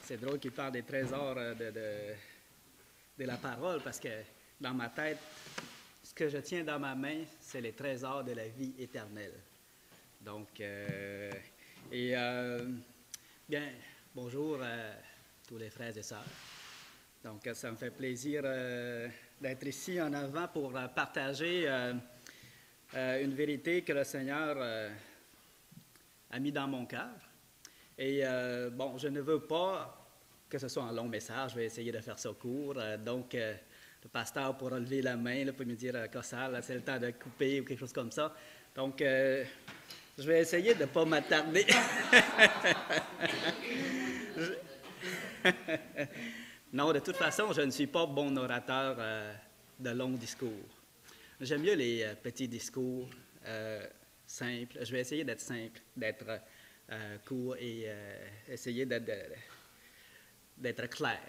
C'est drôle qu'il parle des trésors de la parole, parce que dans ma tête, ce que je tiens dans ma main, c'est les trésors de la vie éternelle. Donc, bien, bonjour à tous les frères et sœurs. Donc, ça me fait plaisir d'être ici en avant pour partager une vérité que le Seigneur a mis dans mon cœur. Et bon, je ne veux pas que ce soit un long message, je vais essayer de faire ça court. Donc, le pasteur pourra lever la main là, pour me dire « Cossal, c'est le temps de couper » ou quelque chose comme ça. Donc, je vais essayer de ne pas m'attarder. Non, de toute façon, je ne suis pas bon orateur de longs discours. J'aime mieux les petits discours simples. Je vais essayer d'être simple, d'être court et essayer d'être clair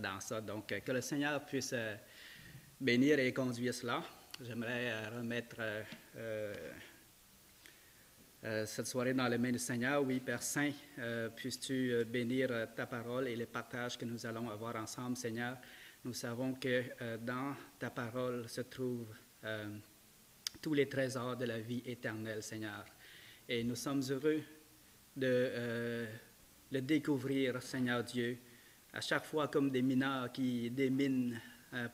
dans ça. Donc, que le Seigneur puisse bénir et conduire cela. J'aimerais remettre cette soirée dans les mains du Seigneur. Oui, Père Saint, puisses-tu bénir ta parole et les partages que nous allons avoir ensemble, Seigneur. Nous savons que dans ta parole se trouvent tous les trésors de la vie éternelle, Seigneur. Et nous sommes heureux de le découvrir, Seigneur Dieu, à chaque fois comme des mineurs qui déminent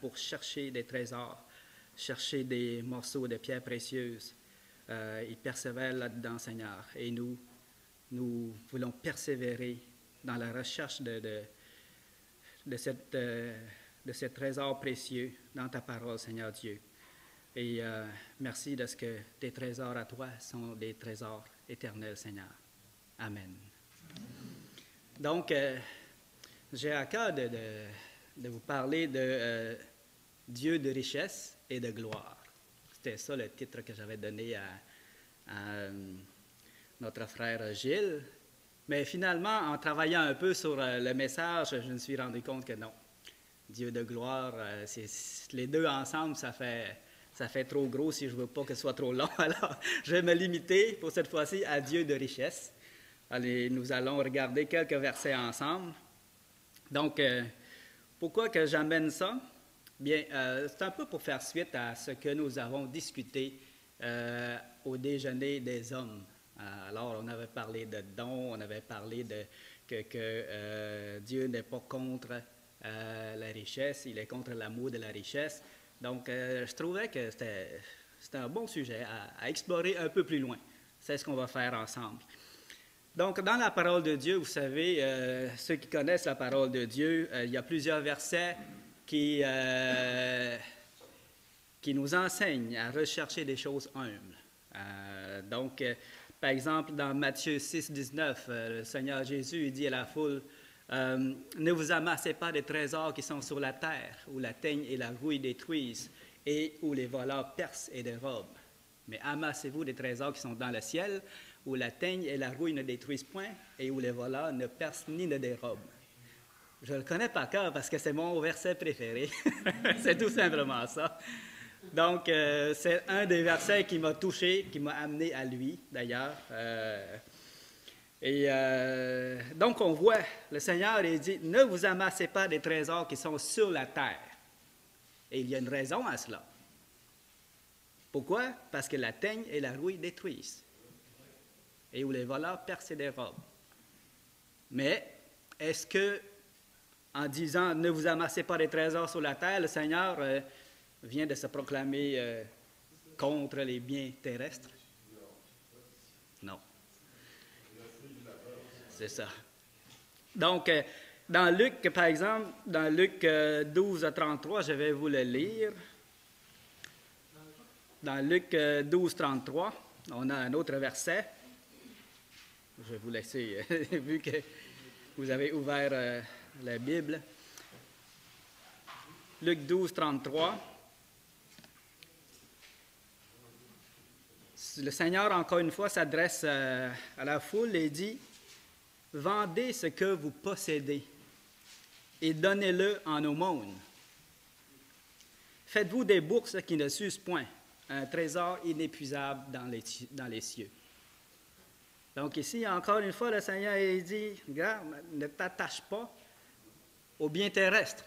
pour chercher des trésors, chercher des morceaux de pierres précieuses. Ils persévèrent là-dedans, Seigneur. Et nous voulons persévérer dans la recherche de ces trésors précieux dans ta parole, Seigneur Dieu. Et merci de ce que tes trésors à toi sont des trésors éternels, Seigneur. Amen. Donc, j'ai à cœur de vous parler de Dieu de richesse et de gloire. C'était ça le titre que j'avais donné à notre frère Gilles. Mais finalement, en travaillant un peu sur le message, je me suis rendu compte que non. Dieu de gloire, les deux ensemble, ça fait trop gros si je ne veux pas que ce soit trop long. Alors, je vais me limiter pour cette fois-ci à Dieu de richesse. Allez, nous allons regarder quelques versets ensemble. Donc, pourquoi que j'amène ça? Bien, c'est un peu pour faire suite à ce que nous avons discuté au déjeuner des hommes. Alors, on avait parlé de dons, on avait parlé que Dieu n'est pas contre la richesse, il est contre l'amour de la richesse. Donc, je trouvais que c'était un bon sujet à explorer un peu plus loin. C'est ce qu'on va faire ensemble. Donc, dans la parole de Dieu, vous savez, ceux qui connaissent la parole de Dieu, il y a plusieurs versets qui nous enseignent à rechercher des choses humbles. Donc, par exemple, dans Matthieu 6, 19, le Seigneur Jésus dit à la foule, « Ne vous amassez pas des trésors qui sont sur la terre, où la teigne et la rouille détruisent, et où les voleurs percent et dérobent. Mais amassez-vous des trésors qui sont dans le ciel, où la teigne et la rouille ne détruisent point, et où les voleurs ne percent ni ne dérobent. » Je le connais par cœur parce que c'est mon verset préféré. C'est tout simplement ça. Donc, c'est un des versets qui m'a touché, qui m'a amené à lui, d'ailleurs. Donc, on voit, le Seigneur, il dit, « Ne vous amassez pas des trésors qui sont sur la terre. » Et il y a une raison à cela. Pourquoi? Parce que la teigne et la rouille détruisent. Et où les voleurs percent et dérobent. Mais, est-ce que, en disant « Ne vous amassez pas des trésors sur la terre », le Seigneur vient de se proclamer contre les biens terrestres? Non. C'est ça. Donc, dans Luc, par exemple, dans Luc 12 à 33, je vais vous le lire. Dans Luc 12, 33, on a un autre verset. Je vais vous laisser, vu que vous avez ouvert la Bible. Luc 12, 33. Le Seigneur, encore une fois, s'adresse à la foule et dit, « Vendez ce que vous possédez et donnez-le en aumône. Faites-vous des bourses qui ne s'usent point, un trésor inépuisable dans les cieux. » Donc ici, encore une fois, le Seigneur il dit, regarde, ne t'attache pas aux biens terrestres,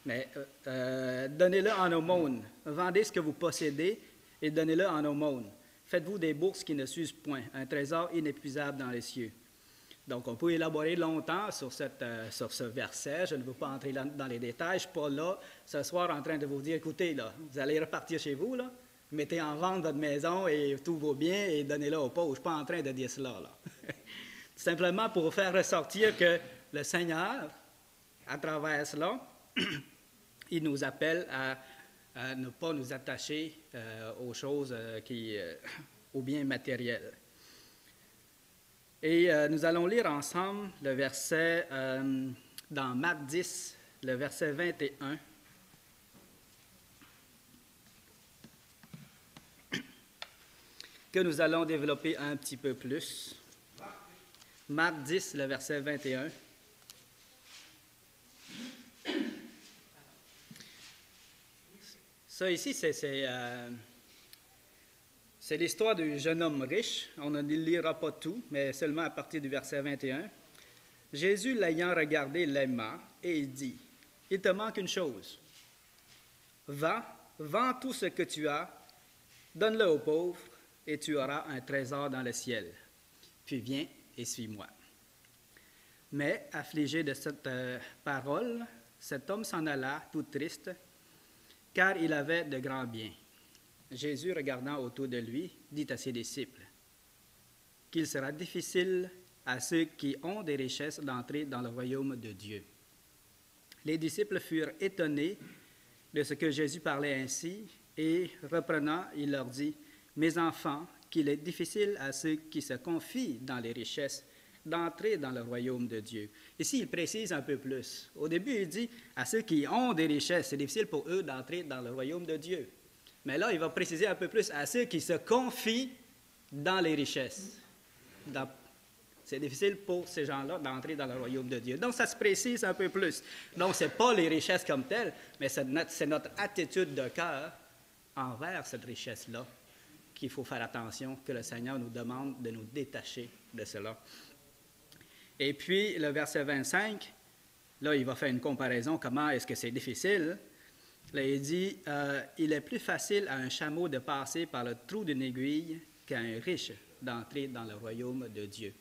mais donnez-le en aumône. Vendez ce que vous possédez et donnez-le en aumône. Faites-vous des bourses qui ne s'usent point, un trésor inépuisable dans les cieux. Donc, on peut élaborer longtemps sur ce verset. Je ne veux pas entrer dans les détails. Je ne suis pas là ce soir en train de vous dire, écoutez, là, vous allez repartir chez vous, là, mettez en vente votre maison et tous vos biens et donnez-le aux pauvres. Je ne suis pas en train de dire cela, là. Simplement pour vous faire ressortir que le Seigneur, à travers cela, il nous appelle à ne pas nous attacher aux choses aux biens matériels. Et nous allons lire ensemble le verset dans Marc 10, le verset 21. Que nous allons développer un petit peu plus. Marc 10, le verset 21. Ça ici, c'est l'histoire du jeune homme riche. On ne lira pas tout, mais seulement à partir du verset 21. Jésus, l'ayant regardé, l'aima et il dit, « Il te manque une chose. Va, vends tout ce que tu as, donne-le aux pauvres, et tu auras un trésor dans le ciel. Puis viens et suis-moi. » Mais, affligé de cette parole, cet homme s'en alla, tout triste, car il avait de grands biens. Jésus, regardant autour de lui, dit à ses disciples qu'il sera difficile à ceux qui ont des richesses d'entrer dans le royaume de Dieu. Les disciples furent étonnés de ce que Jésus parlait ainsi, et reprenant, il leur dit, « Mes enfants, qu'il est difficile à ceux qui se confient dans les richesses d'entrer dans le royaume de Dieu. » Ici, il précise un peu plus. Au début, il dit, à ceux qui ont des richesses, c'est difficile pour eux d'entrer dans le royaume de Dieu. Mais là, il va préciser un peu plus à ceux qui se confient dans les richesses. C'est difficile pour ces gens-là d'entrer dans le royaume de Dieu. Donc, ça se précise un peu plus. Donc, ce n'est pas les richesses comme telles, mais c'est notre attitude de cœur envers cette richesse-là qu'il faut faire attention, que le Seigneur nous demande de nous détacher de cela. Et puis, le verset 25, là, il va faire une comparaison, comment est-ce que c'est difficile. Là, il dit, il est plus facile à un chameau de passer par le trou d'une aiguille qu'à un riche d'entrer dans le royaume de Dieu.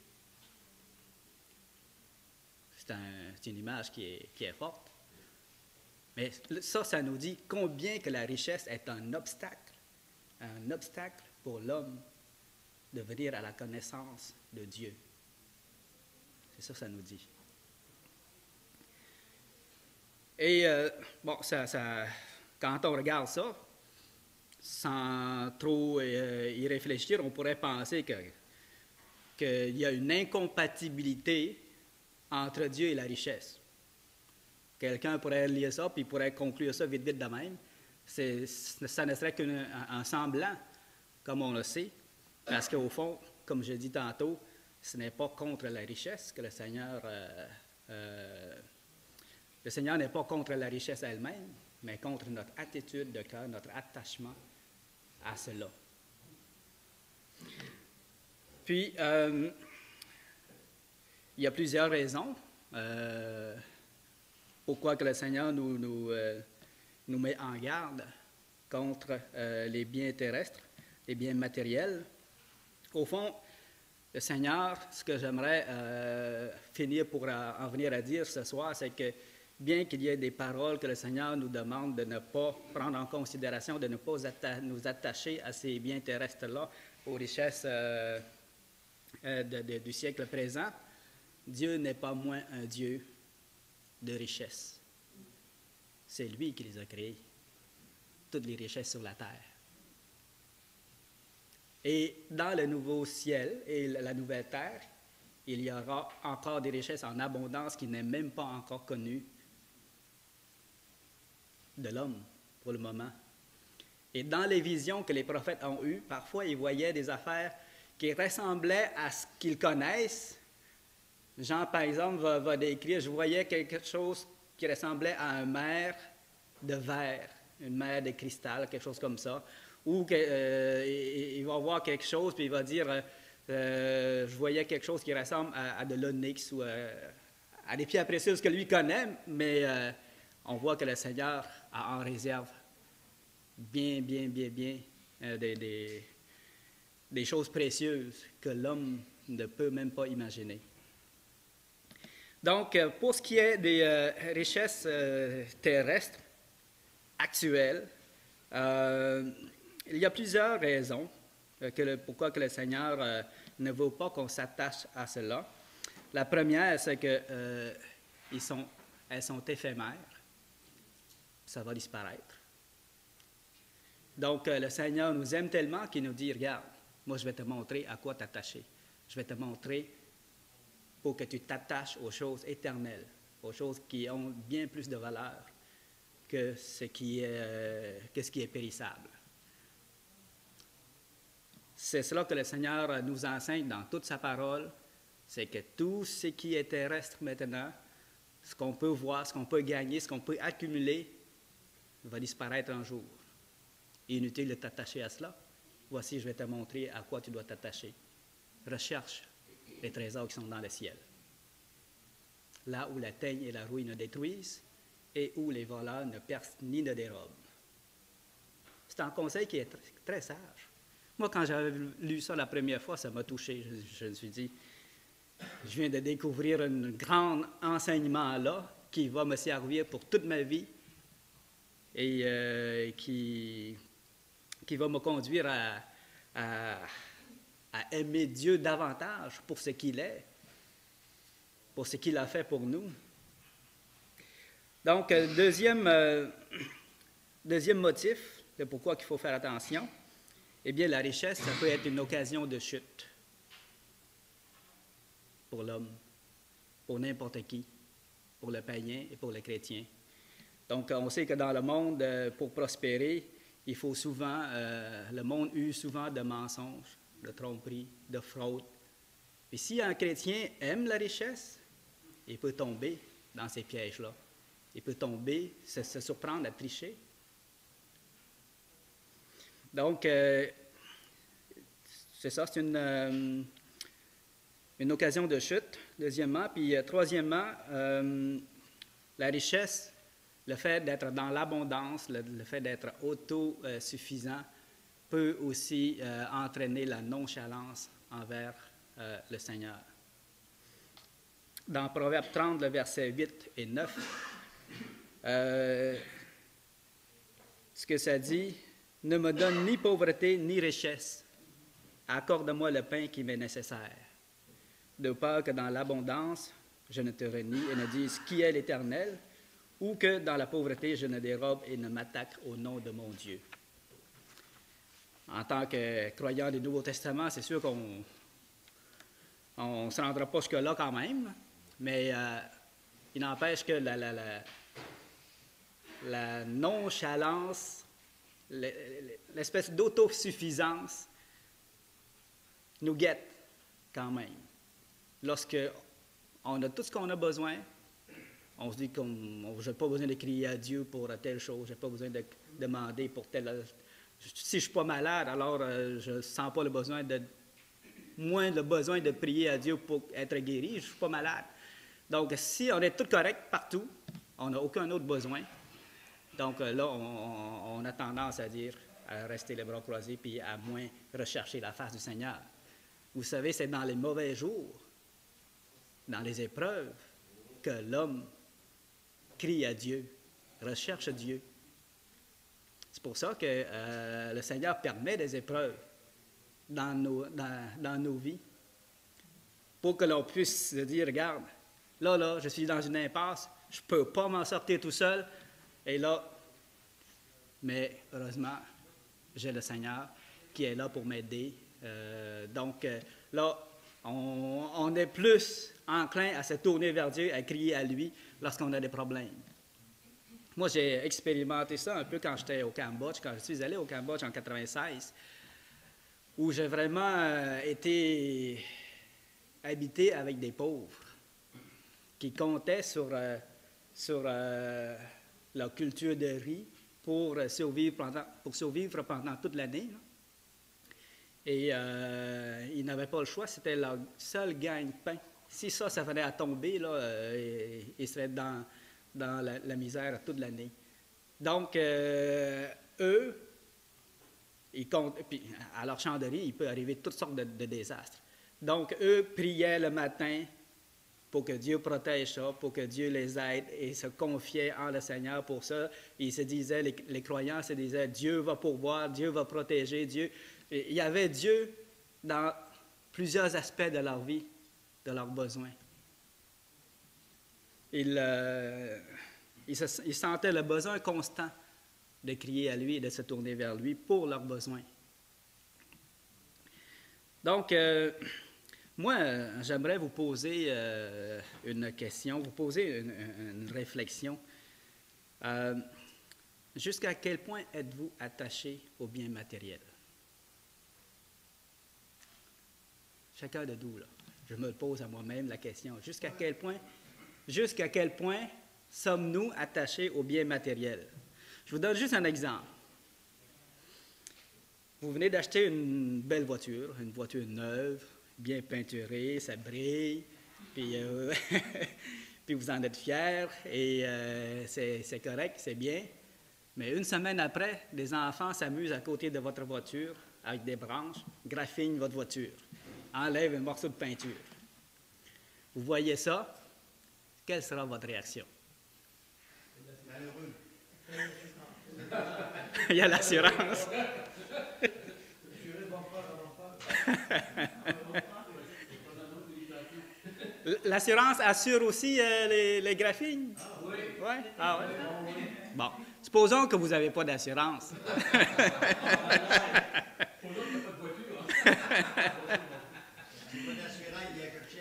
C'est une image qui est forte. Mais ça nous dit combien que la richesse est un obstacle pour l'homme de venir à la connaissance de Dieu. C'est ça que ça nous dit. Et quand on regarde ça, sans trop y réfléchir, on pourrait penser qu'il y a une incompatibilité entre Dieu et la richesse. Quelqu'un pourrait lire ça, puis pourrait conclure ça vite de même. Ça ne serait qu'un semblant, comme on le sait, parce qu'au fond, comme je dis tantôt, ce n'est pas contre la richesse que le Seigneur n'est pas contre la richesse elle-même, mais contre notre attitude de cœur, notre attachement à cela. Puis, il y a plusieurs raisons pourquoi que le Seigneur nous met en garde contre les biens terrestres, les biens matériels. Au fond, le Seigneur, ce que j'aimerais finir pour en venir à dire ce soir, c'est que bien qu'il y ait des paroles que le Seigneur nous demande de ne pas prendre en considération, de ne pas nous attacher à ces biens terrestres-là, aux richesses du siècle présent, Dieu n'est pas moins un Dieu de richesse. C'est lui qui les a créées, toutes les richesses sur la terre. Et dans le nouveau ciel et la nouvelle terre, il y aura encore des richesses en abondance qui n'est même pas encore connues de l'homme pour le moment. Et dans les visions que les prophètes ont eues, parfois ils voyaient des affaires qui ressemblaient à ce qu'ils connaissent. Jean, par exemple, va décrire, je voyais quelque chose qui ressemblait à une mer de verre, une mer de cristal, quelque chose comme ça. Ou il va voir quelque chose, puis il va dire, je voyais quelque chose qui ressemble à de l'onyx ou à des pierres précieuses que lui connaît, mais on voit que le Seigneur a en réserve bien des choses précieuses que l'homme ne peut même pas imaginer. Donc, pour ce qui est des richesses terrestres actuelles, il y a plusieurs raisons pourquoi que le Seigneur ne veut pas qu'on s'attache à cela. La première, c'est que elles sont éphémères. Ça va disparaître. Donc, le Seigneur nous aime tellement qu'il nous dit, regarde, moi je vais te montrer à quoi t'attacher. Je vais te montrer pour que tu t'attaches aux choses éternelles, aux choses qui ont bien plus de valeur que ce qui est périssable. C'est cela que le Seigneur nous enseigne dans toute sa parole, c'est que tout ce qui est terrestre maintenant, ce qu'on peut voir, ce qu'on peut gagner, ce qu'on peut accumuler, va disparaître un jour. Inutile de t'attacher à cela. Voici, je vais te montrer à quoi tu dois t'attacher. Recherche les trésors qui sont dans le ciel. Là où la teigne et la rouille ne détruisent et où les voleurs ne percent ni ne dérobent. C'est un conseil qui est très, très sage. Moi, quand j'avais lu ça la première fois, ça m'a touché. Je me suis dit, je viens de découvrir un grand enseignement là qui va me servir pour toute ma vie et qui va me conduire à aimer Dieu davantage pour ce qu'il est, pour ce qu'il a fait pour nous. Donc, deuxième motif de pourquoi il faut faire attention, eh bien, la richesse, ça peut être une occasion de chute pour l'homme, pour n'importe qui, pour le païen et pour le chrétien. Donc, on sait que dans le monde, pour prospérer, il faut souvent, le monde use souvent de mensonges, de tromperies, de fraudes. Puis si un chrétien aime la richesse, il peut tomber dans ces pièges-là. Il peut tomber, se surprendre à tricher. Donc, c'est ça, c'est une occasion de chute, deuxièmement. Puis, troisièmement, la richesse, le fait d'être dans l'abondance, le fait d'être autosuffisant, peut aussi entraîner la nonchalance envers le Seigneur. Dans Proverbe 30, le verset 8 et 9, ce que ça dit, « Ne me donne ni pauvreté ni richesse, accorde-moi le pain qui m'est nécessaire, de peur que dans l'abondance, je ne te renie et ne dise qui est l'Éternel, ou que dans la pauvreté, je ne dérobe et ne m'attaque au nom de mon Dieu. » En tant que croyant du Nouveau Testament, c'est sûr qu'on ne se rendra pas jusque-là quand même, mais il n'empêche que la nonchalance, l'espèce d'autosuffisance nous guette quand même. Lorsqu'on a tout ce qu'on a besoin, on se dit que je n'ai pas besoin de crier à Dieu pour telle chose, je n'ai pas besoin de demander pour telle... Si je ne suis pas malade, alors je ne sens pas moins le besoin de prier à Dieu pour être guéri, je ne suis pas malade. Donc, si on est tout correct partout, on n'a aucun autre besoin. Donc là, on a tendance à dire, à rester les bras croisés, puis à moins rechercher la face du Seigneur. Vous savez, c'est dans les mauvais jours, dans les épreuves, que l'homme crie à Dieu, recherche Dieu. C'est pour ça que le Seigneur permet des épreuves dans nos vies, pour que l'on puisse se dire, regarde, là, je suis dans une impasse, je ne peux pas m'en sortir tout seul, et là, mais heureusement, j'ai le Seigneur qui est là pour m'aider. Donc là, on est plus enclin à se tourner vers Dieu, à crier à lui lorsqu'on a des problèmes. Moi, j'ai expérimenté ça un peu quand j'étais au Cambodge, quand je suis allé au Cambodge en 1996, où j'ai vraiment été habité avec des pauvres qui comptaient sur leur culture de riz pour survivre pendant toute l'année. Et ils n'avaient pas le choix, c'était leur seul gagne-pain. Si ça venait à tomber, là, ils seraient dans la misère toute l'année. Donc, eux, ils comptent, puis à leur chanderie, il peut arriver toutes sortes de désastres. Donc, eux priaient le matin pour que Dieu protège ça, pour que Dieu les aide, et se confiaient en le Seigneur pour ça. Ils se disaient, les croyants se disaient, Dieu va pourvoir, Dieu va protéger, Dieu. Et il y avait Dieu dans plusieurs aspects de leur vie, de leurs besoins. Ils sentaient le besoin constant de crier à lui et de se tourner vers lui pour leurs besoins. Donc, moi, j'aimerais vous poser une question, vous poser une réflexion. Jusqu'à quel point êtes-vous attaché aux biens matériels? Chacun de nous, là. Je me pose à moi-même la question. Jusqu'à quel point sommes-nous attachés aux biens matériels? Je vous donne juste un exemple. Vous venez d'acheter une belle voiture, une voiture neuve, bien peinturée, ça brille, puis, puis vous en êtes fiers, et c'est correct, c'est bien. Mais une semaine après, des enfants s'amusent à côté de votre voiture avec des branches, graffinent votre voiture, enlèvent un morceau de peinture. Vous voyez ça? Quelle sera votre réaction? Il y a l'assurance. L'assurance assure aussi les graphines? Ah oui. Ouais? Ah oui? Bon, supposons que vous n'avez pas d'assurance.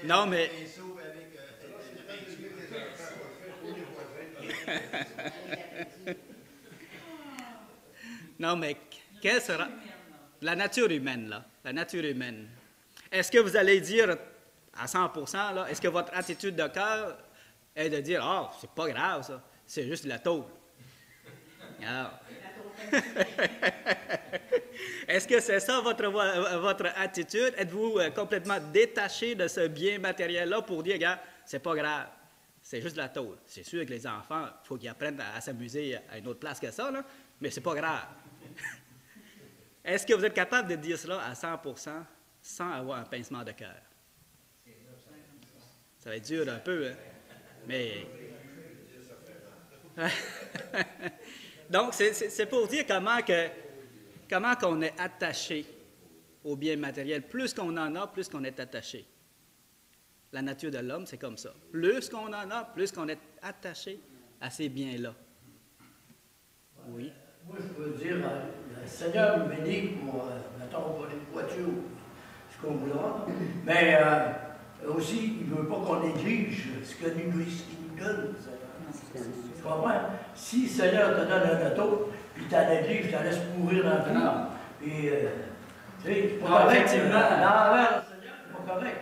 Non, mais... Non, mais quelle sera la nature humaine, là? La nature humaine. Est-ce que vous allez dire à 100%, là, est-ce que votre attitude de cœur est de dire, ah, c'est pas grave, ça, c'est juste de la tôle? Alors, est-ce que c'est ça votre attitude? Êtes-vous complètement détaché de ce bien matériel-là pour dire, regarde, c'est pas grave, c'est juste de la tôle? C'est sûr que les enfants, il faut qu'ils apprennent à s'amuser à une autre place que ça, là, mais c'est pas grave. Est-ce que vous êtes capable de dire cela à 100% sans avoir un pincement de cœur? Ça va être dur un peu, hein? Mais... Donc, c'est pour dire comment qu'on est attaché aux biens matériels. Plus qu'on en a, plus qu'on est attaché. La nature de l'homme, c'est comme ça. Plus qu'on en a, plus qu'on est attaché à ces biens-là. Oui. Moi, je peux dire, le Seigneur nous bénit pour, mettons, pour une voiture, ce qu'on voudra, mais aussi, il ne veut pas qu'on néglige ce qu'il nous donne. Tu comprends? Si le Seigneur te donne un auto, puis tu la négliges, tu la laisses mourir dans le trou, puis, tu sais, c'est pas correct. Effectivement. Le Seigneur, c'est pas correct.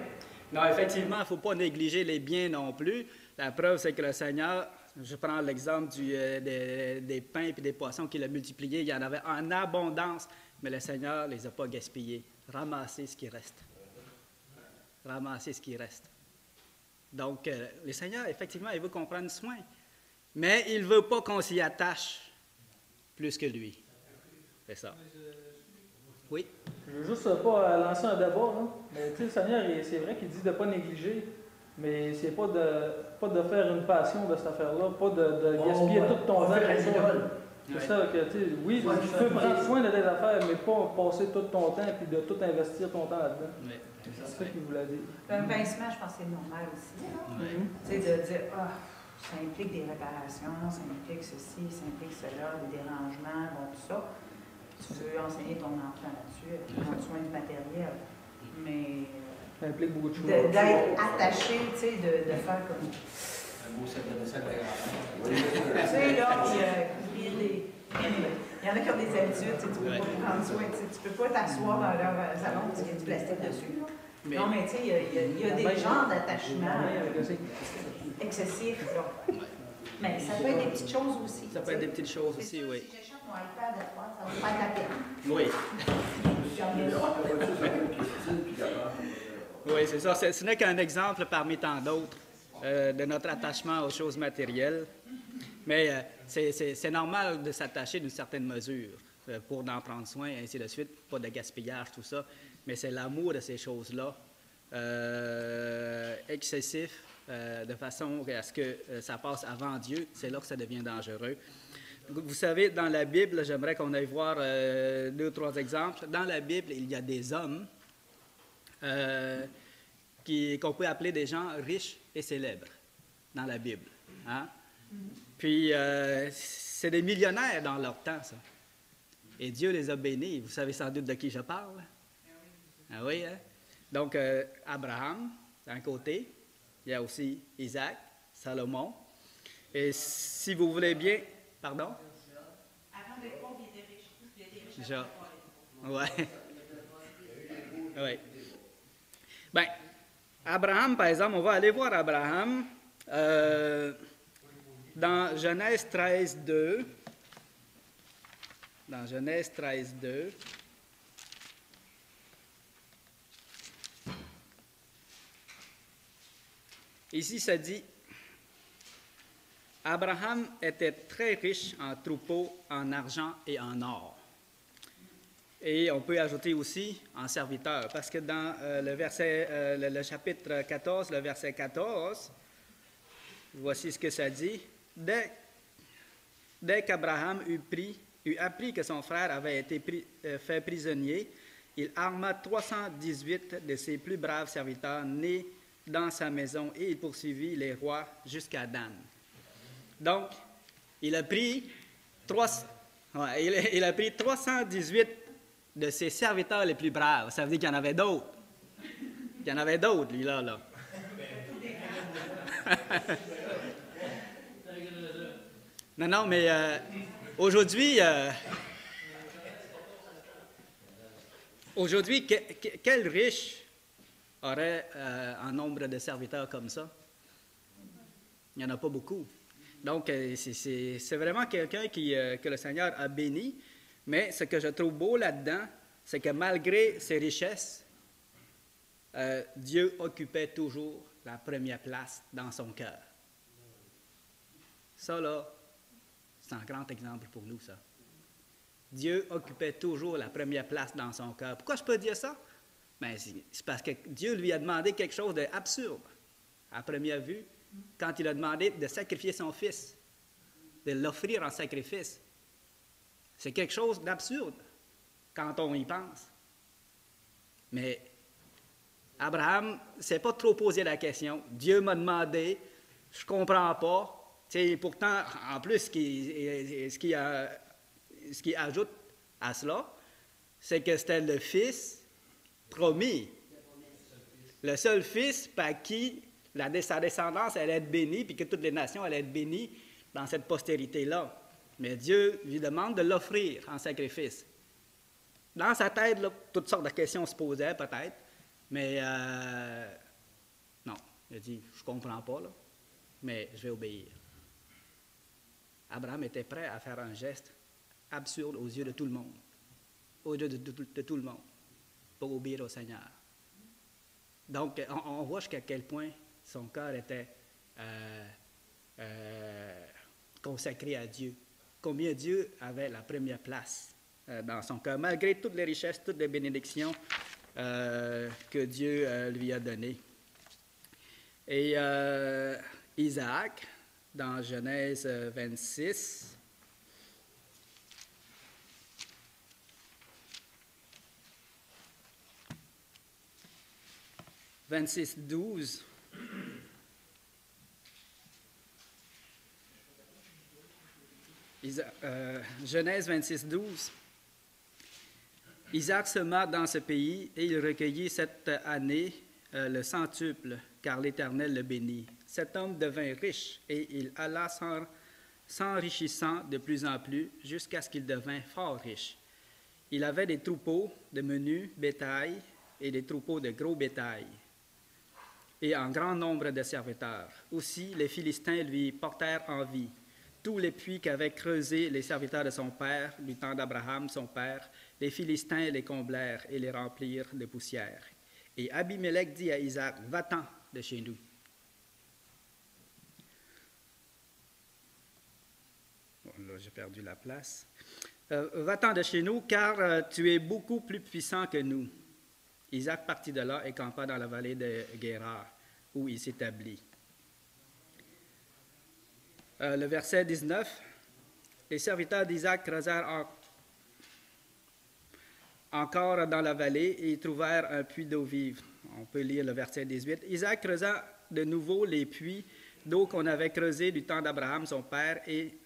Non, effectivement, il ne faut pas négliger les biens non plus. La preuve, c'est que le Seigneur... Je prends l'exemple des pains et des poissons qu'il a multipliés. Il y en avait en abondance, mais le Seigneur ne les a pas gaspillés. Ramassez ce qui reste. Ramassez ce qui reste. Donc, le Seigneur, effectivement, il veut qu'on prenne soin, mais il ne veut pas qu'on s'y attache plus que lui. C'est ça. Oui? Je ne veux juste pas lancer un débat, hein? Mais tu sais, le Seigneur, c'est vrai qu'il dit de ne pas négliger. Mais c'est pas de faire une passion de cette affaire-là, pas de gaspiller tout ton temps. C'est ça que, tu sais, oui, tu peux prendre soin de tes affaires, mais pas passer tout ton temps et de tout investir ton temps là-dedans. Oui. C'est ça qu'il voulait dire. Un pincement, je pense que c'est normal aussi. Tu sais, de dire, ah, ça implique des réparations, ça implique ceci, ça implique cela, des dérangements, bon, tout ça. Tu veux enseigner ton enfant là-dessus, prendre soin du matériel. Mais... Ça implique beaucoup de choses. D'être attaché, tu sais, de faire comme... Un beau set de vaisselle. Tu sais, là, il y en a qui ont des habitudes, tu peux pas prendre soin, tu peux pas t'asseoir dans leur salon parce qu'il y a du plastique dessus. Non, mais tu sais, il y a des genres d'attachement excessifs, là. Mais ça peut être des petites choses aussi. Ça peut être des petites choses C'est aussi, sûr, oui. Si j'échappe mon iPad à toi, ça va me faire la peine. Oui. Oui, c'est ça. Ce n'est qu'un exemple parmi tant d'autres de notre attachement aux choses matérielles. Mais c'est normal de s'attacher d'une certaine mesure pour en prendre soin, et ainsi de suite. Pas de gaspillage, tout ça. Mais c'est l'amour de ces choses-là, excessif, de façon à ce que ça passe avant Dieu. C'est là que ça devient dangereux. Vous savez, dans la Bible, j'aimerais qu'on aille voir 2 ou 3 exemples. Dans la Bible, il y a des hommes qu'on peut appeler des gens riches et célèbres dans la Bible. Hein? Puis, c'est des millionnaires dans leur temps, ça. Et Dieu les a bénis. Vous savez sans doute de qui je parle? Ah oui, hein? Donc, Abraham, d'un côté. Il y a aussi Isaac, Salomon. Et si vous voulez bien... Pardon? Avant d'être pauvre, il était riche. Il était riche. Déjà. Oui. Oui. Bien, Abraham, par exemple, on va aller voir Abraham dans Genèse 13, 2. Dans Genèse 13, 2. Ici, ça dit, Abraham était très riche en troupeaux, en argent et en or. Et on peut ajouter aussi en serviteur, parce que dans le chapitre 14, le verset 14, voici ce que ça dit. Dès qu'Abraham eut appris que son frère avait été fait prisonnier, il arma 318 de ses plus braves serviteurs nés dans sa maison et il poursuivit les rois jusqu'à Dan. Donc, il a pris 318 de ses serviteurs les plus braves. Ça veut dire qu'il y en avait d'autres. Il y en avait d'autres, lui, là. Non, mais aujourd'hui, quel riche aurait un nombre de serviteurs comme ça? Il n'y en a pas beaucoup. Donc, c'est vraiment quelqu'un que le Seigneur a béni. Mais ce que je trouve beau là-dedans, c'est que malgré ses richesses, Dieu occupait toujours la première place dans son cœur. Ça, là, c'est un grand exemple pour nous, ça. Dieu occupait toujours la première place dans son cœur. Pourquoi je peux dire ça? Bien, c'est parce que Dieu lui a demandé quelque chose d'absurde, à première vue, quand il a demandé de sacrifier son fils, de l'offrir en sacrifice. C'est quelque chose d'absurde quand on y pense. Mais Abraham ne s'est pas trop posé la question. Dieu m'a demandé, je ne comprends pas. Pourtant, en plus, ce qui ajoute à cela, c'est que c'était le fils promis. Le seul fils par qui sa descendance allait être bénie, puis que toutes les nations allaient être bénies dans cette postérité-là. Mais Dieu lui demande de l'offrir en sacrifice. Dans sa tête, là, toutes sortes de questions se posaient peut-être, mais non. Il a dit, je ne comprends pas, là, mais je vais obéir. Abraham était prêt à faire un geste absurde aux yeux de tout le monde, aux yeux de tout le monde, pour obéir au Seigneur. Donc, on voit jusqu'à quel point son cœur était consacré à Dieu. Combien Dieu avait la première place dans son cœur, malgré toutes les richesses, toutes les bénédictions que Dieu lui a données. Et Isaac, dans Genèse 26, « 26-12 » Genèse 26-12. Isaac sema dans ce pays et il recueillit cette année le centuple, car l'Éternel le bénit. Cet homme devint riche et il alla s'enrichissant de plus en plus jusqu'à ce qu'il devint fort riche. Il avait des troupeaux de menu bétail et des troupeaux de gros bétail. et un grand nombre de serviteurs. Aussi, les Philistins lui portèrent envie. Tous les puits qu'avaient creusés les serviteurs de son père, du temps d'Abraham, son père, les Philistins les comblèrent et les remplirent de poussière. Et Abimelech dit à Isaac, « Va-t'en de chez nous. » Bon, là, j'ai perdu la place. « Va-t'en de chez nous, car tu es beaucoup plus puissant que nous. » Isaac partit de là et campa dans la vallée de Guérar, où il s'établit. Le verset 19, les serviteurs d'Isaac creusèrent encore dans la vallée et y trouvèrent un puits d'eau vive. On peut lire le verset 18. Isaac creusa de nouveau les puits d'eau qu'on avait creusés du temps d'Abraham, son père, et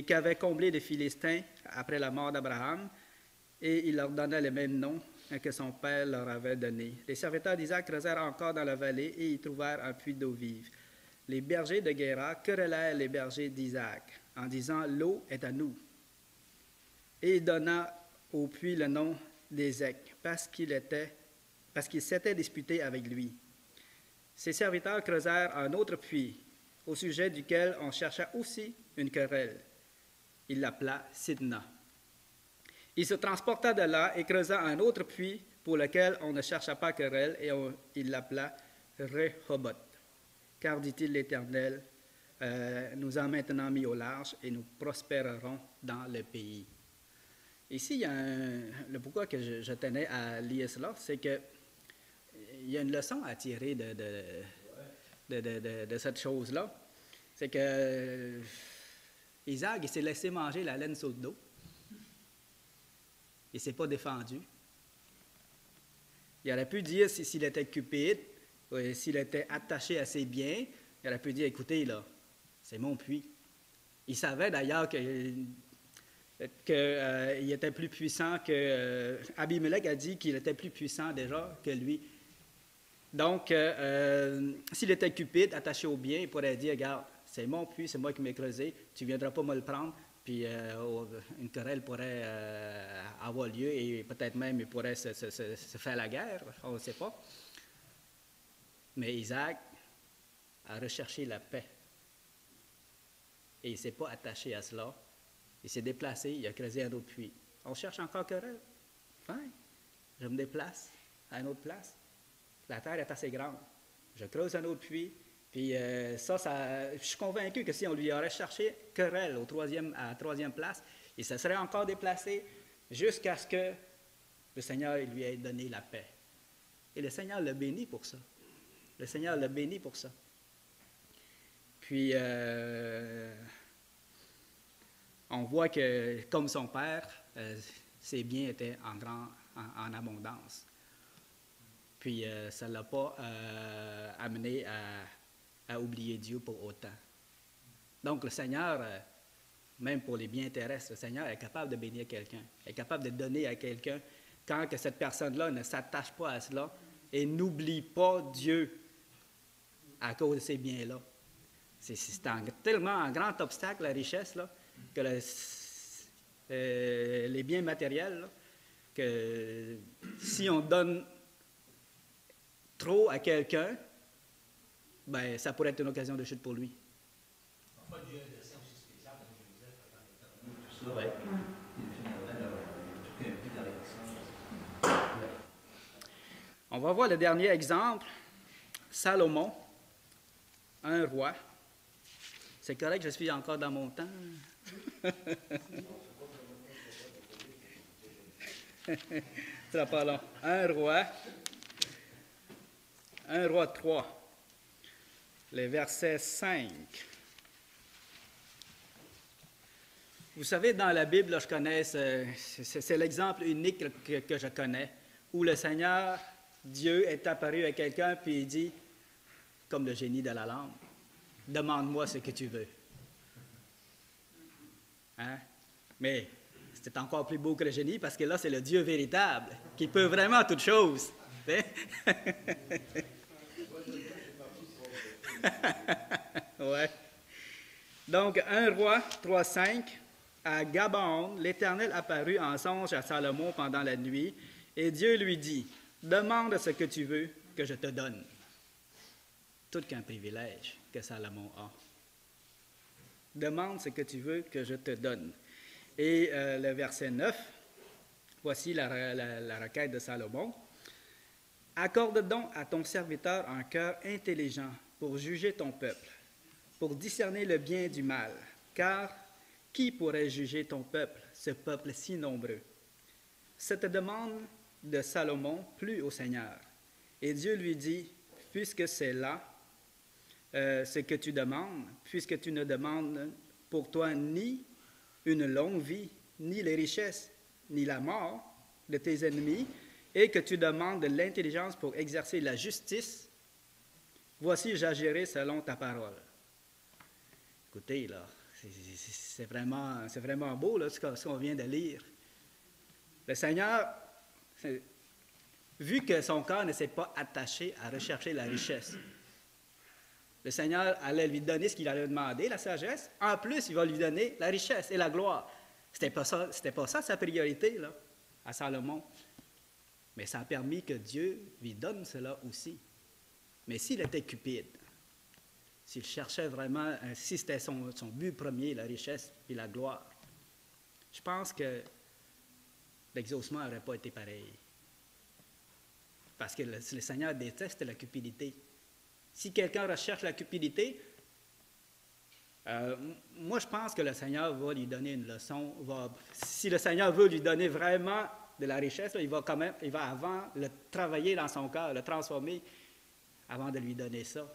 qu'avaient comblés les Philistins après la mort d'Abraham, et il leur donna le même nom que son père leur avait donné. Les serviteurs d'Isaac creusèrent encore dans la vallée et y trouvèrent un puits d'eau vive. Les bergers de Guérar querellèrent les bergers d'Isaac en disant « L'eau est à nous. » Et il donna au puits le nom d'Ézek parce qu'il s'était disputé avec lui. Ses serviteurs creusèrent un autre puits au sujet duquel on chercha aussi une querelle. Il l'appela Sidna. Il se transporta de là et creusa un autre puits pour lequel on ne chercha pas querelle et il l'appela Rehoboth. Car, dit-il l'Éternel, nous avons maintenant mis au large et nous prospérerons dans le pays. Ici, il y a le pourquoi que je tenais à lire cela, c'est qu'il y a une leçon à tirer de cette chose-là. C'est que Isaac, il s'est laissé manger la laine sur le dos. Il ne s'est pas défendu. Il aurait pu dire s'il était cupide, s'il était attaché à ses biens, il aurait pu dire, écoutez, là, c'est mon puits. Il savait d'ailleurs qu'il était plus puissant que... Abimelech a dit qu'il était plus puissant déjà que lui. Donc, s'il était cupide, attaché aux biens, il pourrait dire, regarde, c'est mon puits, c'est moi qui m'ai creusé, tu ne viendras pas me le prendre, puis une querelle pourrait avoir lieu et peut-être même il pourrait se faire la guerre, on ne sait pas. Mais Isaac a recherché la paix. Et il ne s'est pas attaché à cela. Il s'est déplacé, il a creusé un autre puits. On cherche encore querelle. Fine. Je me déplace à une autre place. La terre est assez grande. Je creuse un autre puits. Puis je suis convaincu que si on lui aurait cherché querelle à la troisième place, il se serait encore déplacé jusqu'à ce que le Seigneur lui ait donné la paix. Et le Seigneur l'a béni pour ça. Le Seigneur l'a béni pour ça. Puis, on voit que, comme son père, ses biens étaient en abondance. Puis, ça ne l'a pas amené à oublier Dieu pour autant. Donc, le Seigneur, même pour les biens terrestres, le Seigneur est capable de bénir quelqu'un, est capable de donner à quelqu'un quand que cette personne-là ne s'attache pas à cela et n'oublie pas Dieu à cause de ces biens-là. C'est tellement un grand obstacle, la richesse, là, que les biens matériels, là, que si on donne trop à quelqu'un, ben, ça pourrait être une occasion de chute pour lui. Enfin, Dieu a un dessein aussi spécial comme Joseph. Oui. On va voir le dernier exemple. Salomon, un roi. C'est correct, je suis encore dans mon temps. Ce sera pas long. Un roi 3, les versets 5. Vous savez, dans la Bible, là, je connais, c'est l'exemple unique que je connais, où le Seigneur, Dieu, est apparu à quelqu'un, puis il dit, comme le génie de la lampe, « Demande-moi ce que tu veux. » Hein? Mais c'est encore plus beau que le génie, parce que là, c'est le Dieu véritable, qui peut vraiment toutes choses. Ouais. Donc, 1 Roi 3,5, à Gabaon, l'Éternel apparut en songe à Salomon pendant la nuit, et Dieu lui dit, « Demande ce que tu veux que je te donne. » tout qu'un privilège que Salomon a. Demande ce que tu veux que je te donne. Et le verset 9, voici la requête de Salomon. Accorde donc à ton serviteur un cœur intelligent pour juger ton peuple, pour discerner le bien du mal, car qui pourrait juger ton peuple, ce peuple si nombreux? Cette demande de Salomon plut au Seigneur, et Dieu lui dit, puisque c'est là ce que tu demandes, puisque tu ne demandes pour toi ni une longue vie, ni les richesses, ni la mort de tes ennemis, et que tu demandes de l'intelligence pour exercer la justice, voici j'agirai selon ta parole. Écoutez, là, c'est vraiment beau, là, ce qu'on vient de lire. Le Seigneur, vu que son cœur ne s'est pas attaché à rechercher la richesse, le Seigneur allait lui donner ce qu'il allait demander, la sagesse. En plus, il va lui donner la richesse et la gloire. C'était pas ça sa priorité, là, à Salomon. Mais ça a permis que Dieu lui donne cela aussi. Mais s'il était cupide, s'il cherchait vraiment, si c'était son but premier, la richesse et la gloire, je pense que l'exaucement n'aurait pas été pareil. Parce que le Seigneur déteste la cupidité. Si quelqu'un recherche la cupidité, moi je pense que le Seigneur va lui donner une leçon. Si le Seigneur veut lui donner vraiment de la richesse, là, il va avant le travailler dans son cœur, le transformer, avant de lui donner ça.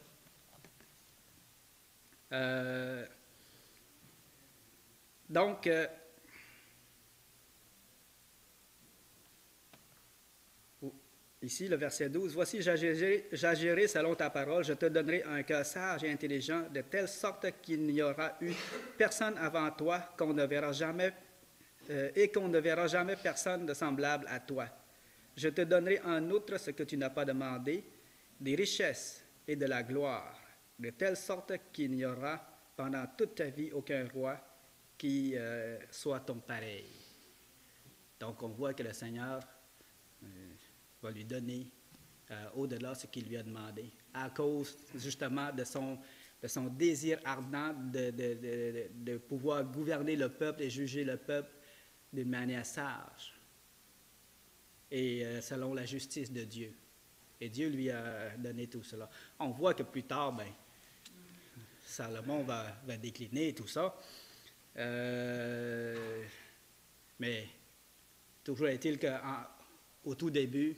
Donc, ici, le verset 12, « Voici, j'agirai selon ta parole, je te donnerai un cœur sage et intelligent, de telle sorte qu'il n'y aura eu personne avant toi, qu'on ne verra jamais, et qu'on ne verra jamais personne de semblable à toi. Je te donnerai en outre ce que tu n'as pas demandé, des richesses et de la gloire, de telle sorte qu'il n'y aura pendant toute ta vie aucun roi qui soit ton pareil. » Donc, on voit que le Seigneur va lui donner au-delà ce qu'il lui a demandé, à cause justement de son désir ardent de pouvoir gouverner le peuple et juger le peuple d'une manière sage et selon la justice de Dieu. Et Dieu lui a donné tout cela. On voit que plus tard, Salomon va décliner tout ça. Mais toujours est-il qu'au tout début,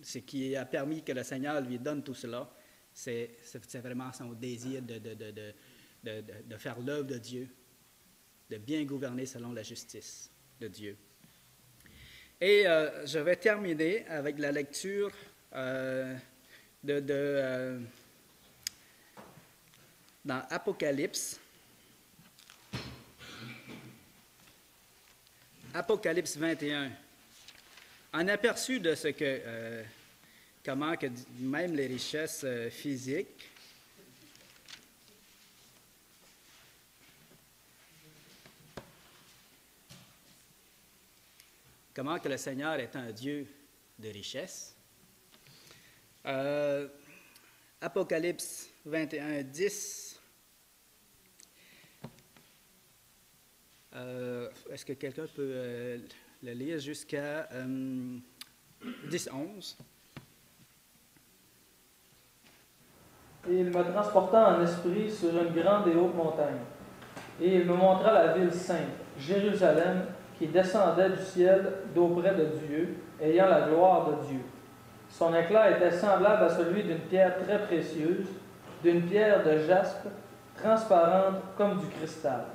ce qui a permis que le Seigneur lui donne tout cela, c'est vraiment son désir de faire l'œuvre de Dieu, de bien gouverner selon la justice de Dieu. Et je vais terminer avec la lecture dans Apocalypse. Apocalypse 21. En aperçu de ce que, comment que même les richesses physiques comment que le Seigneur est un Dieu de richesse. Apocalypse 21, 10. Est-ce que quelqu'un peut le lire jusqu'à 10, 11? Et il me transporta en esprit sur une grande et haute montagne. Et il me montra la ville sainte, Jérusalem, qui descendait du ciel d'auprès de Dieu, ayant la gloire de Dieu. Son éclat était semblable à celui d'une pierre très précieuse, d'une pierre de jaspe, transparente comme du cristal.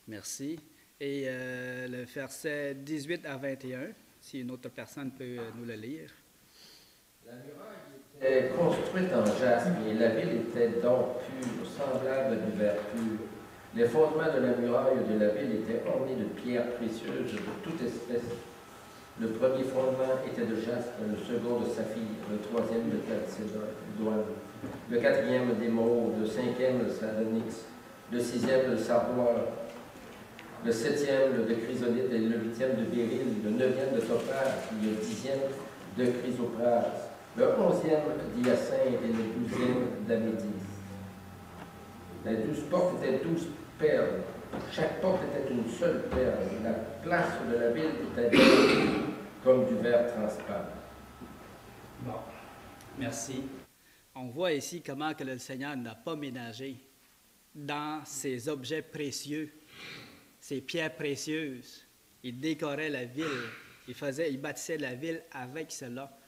Merci. Et le verset 18 à 21, si une autre personne peut nous le lire. La muraille était construite en jaspe, et la ville était donc pure, semblable à du verre pur. Les fondements de la muraille de la ville étaient ornés de pierres précieuses de toute espèce. Le premier fondement était de jaspe, le second de saphir, le troisième de calcédoine, le quatrième d'émeraude, le cinquième de sardonyx, le sixième de sardoine, le septième de chrysolite et le huitième de béryl, le neuvième de topaz, le dixième de chrysoprase, le onzième d'hyacinthe et le douzième d'améthyste. Les 12 portes étaient 12 perles. Chaque porte était une seule perle. La place de la ville était comme du verre transparent. Bon, merci. On voit ici comment que le Seigneur n'a pas ménagé dans ces objets précieux, ces pierres précieuses. Il décorait la ville, il bâtissait la ville avec cela.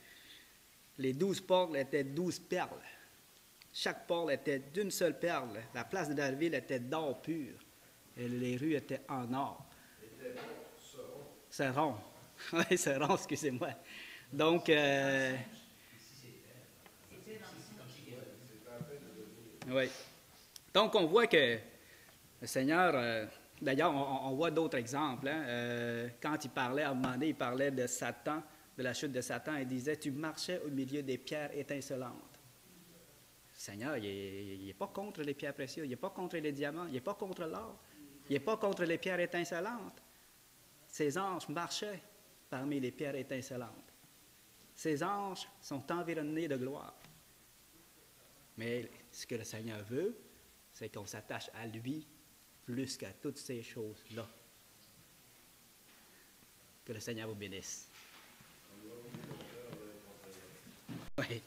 Les 12 portes étaient 12 perles. Chaque porte était d'une seule perle. La place de la ville était d'or pur. Et les rues étaient en or. C'est rond. Oui, c'est rond, excusez-moi. Donc, oui. Donc, on voit que le Seigneur, d'ailleurs, on voit d'autres exemples. Hein. Quand il parlait, à un moment donné, il parlait de Satan, de la chute de Satan, il disait, tu marchais au milieu des pierres étincelantes. Le Seigneur, il n'est pas contre les pierres précieuses, il n'est pas contre les diamants, il n'est pas contre l'or, il n'est pas contre les pierres étincelantes. Ces anges marchaient parmi les pierres étincelantes. Ces anges sont environnés de gloire. Mais ce que le Seigneur veut, c'est qu'on s'attache à lui plus qu'à toutes ces choses-là. Que le Seigneur vous bénisse. Oui.